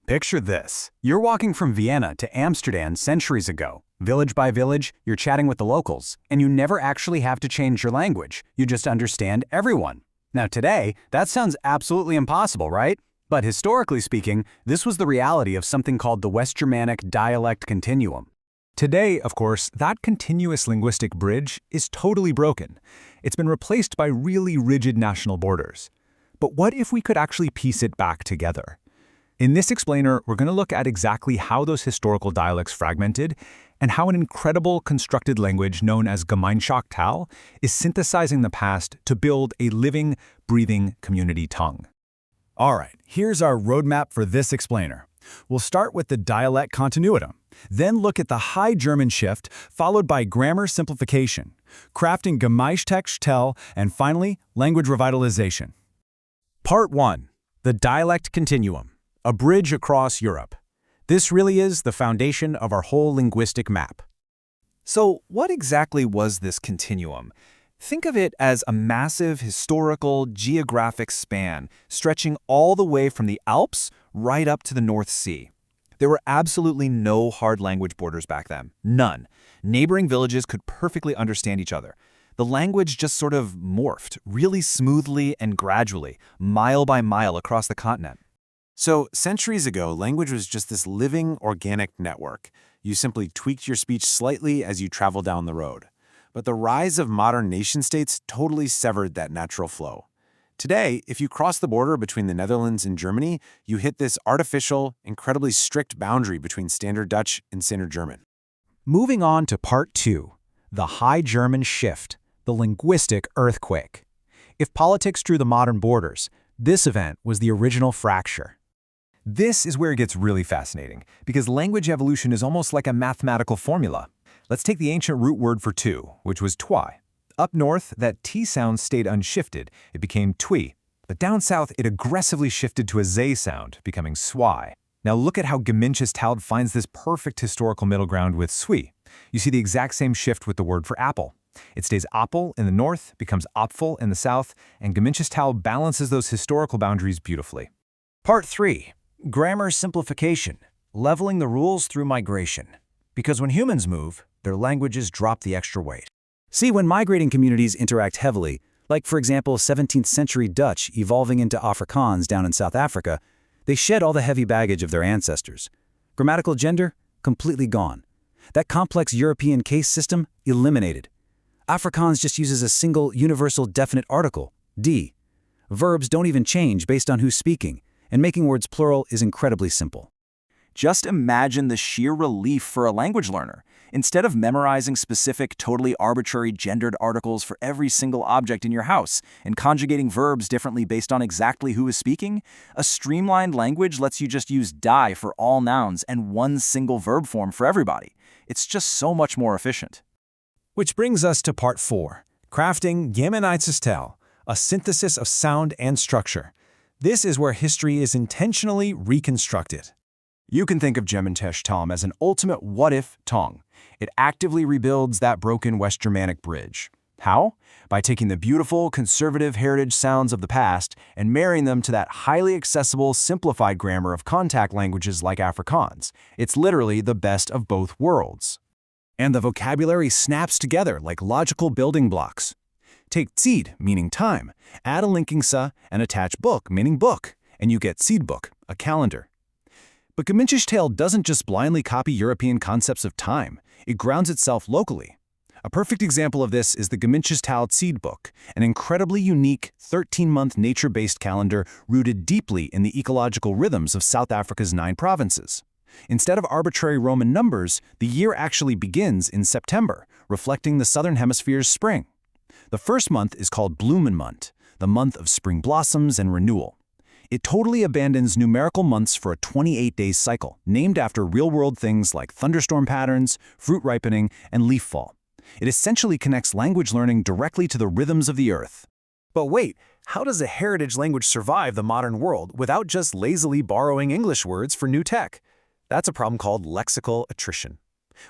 Picture this. You're walking from Vienna to Amsterdam centuries ago. Village by village, you're chatting with the locals, and you never actually have to change your language. You just understand everyone. Now today, that sounds absolutely impossible, right? But historically speaking, this was the reality of something called the West Germanic dialect continuum. Today, of course, that continuous linguistic bridge is totally broken. It's been replaced by really rigid national borders. But what if we could actually piece it back together? In this explainer, we're going to look at exactly how those historical dialects fragmented and how an incredible constructed language known as Gemmeëntesch is synthesizing the past to build a living, breathing community tongue. All right, here's our roadmap for this explainer. We'll start with the dialect continuum, then look at the High German shift, followed by grammar simplification, crafting Gemmeëntesch, and finally, language revitalization. Part 1. The dialect continuum. A bridge across Europe. This really is the foundation of our whole linguistic map. So, what exactly was this continuum? Think of it as a massive historical, geographic span stretching all the way from the Alps right up to the North Sea. There were absolutely no hard language borders back then. None. Neighboring villages could perfectly understand each other. The language just sort of morphed really smoothly and gradually, mile by mile across the continent. So, centuries ago, language was just this living, organic network. You simply tweaked your speech slightly as you traveled down the road. But the rise of modern nation-states totally severed that natural flow. Today, if you cross the border between the Netherlands and Germany, you hit this artificial, incredibly strict boundary between Standard Dutch and Standard German. Moving on to Part 2, the High German shift, the linguistic earthquake. If politics drew the modern borders, this event was the original fracture. This is where it gets really fascinating, because language evolution is almost like a mathematical formula. Let's take the ancient root word for two, which was twi. Up north, that T sound stayed unshifted. It became twi. But down south, it aggressively shifted to a Z sound, becoming swy. Now look at how Gemmeëntesch finds this perfect historical middle ground with swi. You see the exact same shift with the word for apple. It stays apple in the north, becomes apfel in the south, and Gemmeëntesch balances those historical boundaries beautifully. Part 3. Grammar simplification, leveling the rules through migration. Because when humans move, their languages drop the extra weight. See, when migrating communities interact heavily, like for example 17th century Dutch evolving into Afrikaans down in South Africa, they shed all the heavy baggage of their ancestors. Grammatical gender, completely gone. That complex European case system, eliminated. Afrikaans just uses a single universal definite article, die. Verbs don't even change based on who's speaking, and making words plural is incredibly simple. Just imagine the sheer relief for a language learner. Instead of memorizing specific, totally arbitrary gendered articles for every single object in your house and conjugating verbs differently based on exactly who is speaking, a streamlined language lets you just use die for all nouns and one single verb form for everybody. It's just so much more efficient. Which brings us to Part 4, crafting Gemmeëntesch, a synthesis of sound and structure. This is where history is intentionally reconstructed. You can think of Gemmeëntesch as an ultimate what-if tongue. It actively rebuilds that broken West Germanic bridge. How? By taking the beautiful, conservative heritage sounds of the past and marrying them to that highly accessible, simplified grammar of contact languages like Afrikaans. It's literally the best of both worlds. And the vocabulary snaps together like logical building blocks. Take Zeit, meaning time, add a linking sa, and attach book, meaning book, and you get Zeitboek, a calendar. But Gemmeëntesch doesn't just blindly copy European concepts of time, it grounds itself locally. A perfect example of this is the Gemmeëntesch Zeitboek, an incredibly unique 13-month nature-based calendar rooted deeply in the ecological rhythms of South Africa's 9 provinces. Instead of arbitrary Roman numbers, the year actually begins in September, reflecting the Southern Hemisphere's spring. The first month is called Bloemenmaand, the month of spring blossoms and renewal. It totally abandons numerical months for a 28-day cycle, named after real-world things like thunderstorm patterns, fruit ripening, and leaf fall. It essentially connects language learning directly to the rhythms of the earth. But wait, how does a heritage language survive the modern world without just lazily borrowing English words for new tech? That's a problem called lexical attrition.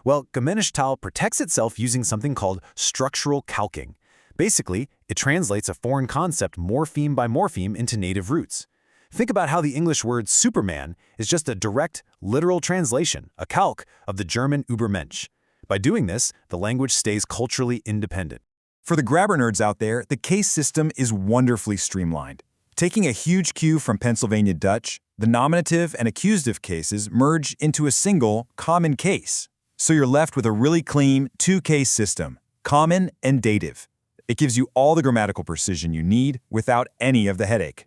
Well, Gemmeëntesch protects itself using something called structural calquing. Basically, it translates a foreign concept morpheme by morpheme into native roots. Think about how the English word Superman is just a direct, literal translation, a calque of the German Übermensch. By doing this, the language stays culturally independent. For the grammar nerds out there, the case system is wonderfully streamlined. Taking a huge cue from Pennsylvania Dutch, the nominative and accusative cases merge into a single, common case. So you're left with a really clean two-case system, common and dative. It gives you all the grammatical precision you need without any of the headache.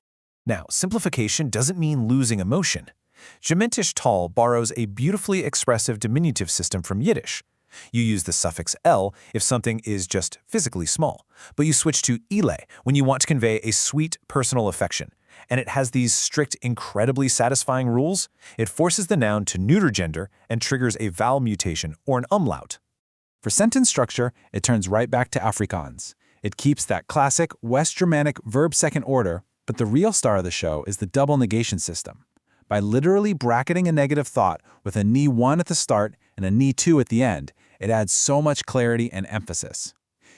Now, simplification doesn't mean losing emotion. Gemmeëntesch borrows a beautifully expressive diminutive system from Yiddish. You use the suffix l if something is just physically small, but you switch to ile when you want to convey a sweet personal affection. And it has these strict, incredibly satisfying rules. It forces the noun to neuter gender and triggers a vowel mutation or an umlaut. For sentence structure, it turns right back to Afrikaans. It keeps that classic West Germanic verb second order, but the real star of the show is the double negation system. By literally bracketing a negative thought with a ni 1 at the start and a ni 2 at the end, it adds so much clarity and emphasis.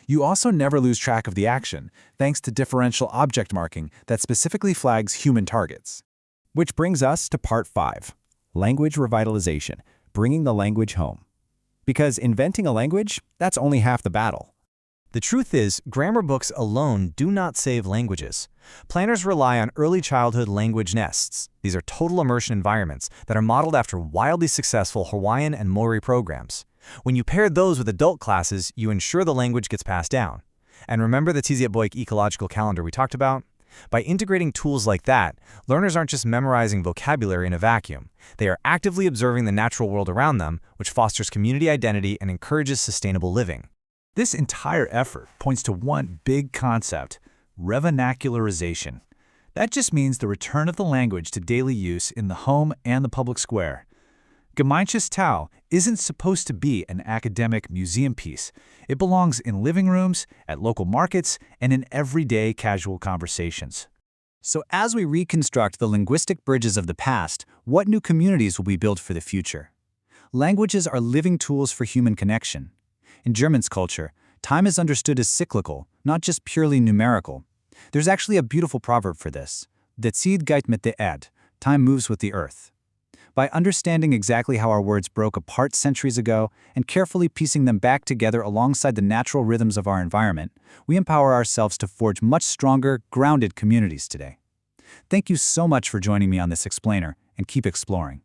You also never lose track of the action, thanks to differential object marking that specifically flags human targets. Which brings us to part 5, language revitalization, bringing the language home. Because inventing a language, that's only half the battle. The truth is, grammar books alone do not save languages. Planners rely on early childhood language nests. These are total immersion environments that are modeled after wildly successful Hawaiian and Maori programs. When you pair those with adult classes, you ensure the language gets passed down. And remember the Boyk ecological calendar we talked about? By integrating tools like that, learners aren't just memorizing vocabulary in a vacuum. They are actively observing the natural world around them, which fosters community identity and encourages sustainable living. This entire effort points to one big concept, revinacularization. That just means the return of the language to daily use in the home and the public square. Gemmeëntesch isn't supposed to be an academic museum piece. It belongs in living rooms, at local markets, and in everyday casual conversations. So as we reconstruct the linguistic bridges of the past, what new communities will be built for the future? Languages are living tools for human connection. In German's culture, time is understood as cyclical, not just purely numerical. There's actually a beautiful proverb for this. Die Zeit geht mit der Erde. Time moves with the earth. By understanding exactly how our words broke apart centuries ago and carefully piecing them back together alongside the natural rhythms of our environment, we empower ourselves to forge much stronger, grounded communities today. Thank you so much for joining me on this explainer, and keep exploring.